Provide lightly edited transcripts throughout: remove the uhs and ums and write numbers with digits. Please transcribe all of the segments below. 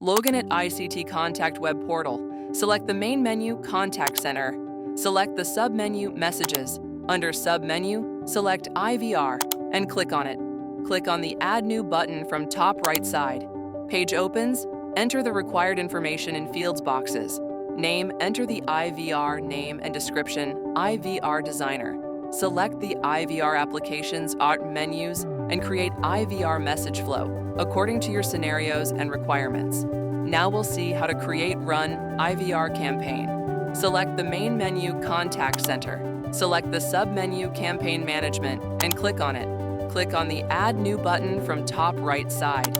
Log in at ICTContact web portal. Select the main menu, Contact Center. Select the sub-menu, Messages. Under sub-menu, select IVR and click on it. Click on the Add New button from top right side. Page opens. Enter the required information in fields boxes. Name, enter the IVR name and description, IVR Designer. Select the IVR applications, art menus, and create IVR message flow according to your scenarios and requirements. Now we'll see how to create, run IVR campaign. Select the main menu, Contact Center. Select the sub-menu, Campaign Management, and click on it. Click on the Add New button from top right side.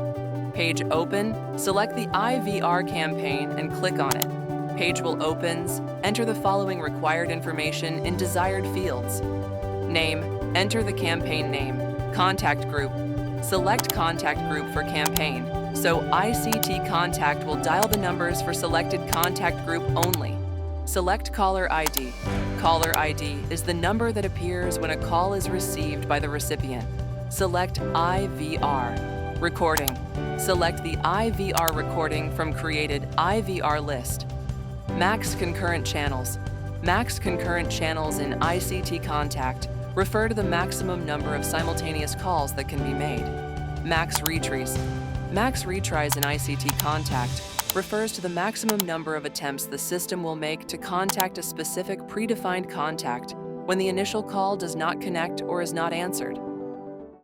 Page open, select the IVR campaign and click on it. Page will opens. Enter the following required information in desired fields. Name, enter the campaign name. Contact group, select contact group for campaign. So ICTContact will dial the numbers for selected contact group only. Select caller ID. Caller ID is the number that appears when a call is received by the recipient. Select IVR. Recording. Select the IVR recording from created IVR list. Max concurrent channels. Max concurrent channels in ICTContact refer to the maximum number of simultaneous calls that can be made. Max retries. Max retries in ICTContact refers to the maximum number of attempts the system will make to contact a specific predefined contact when the initial call does not connect or is not answered.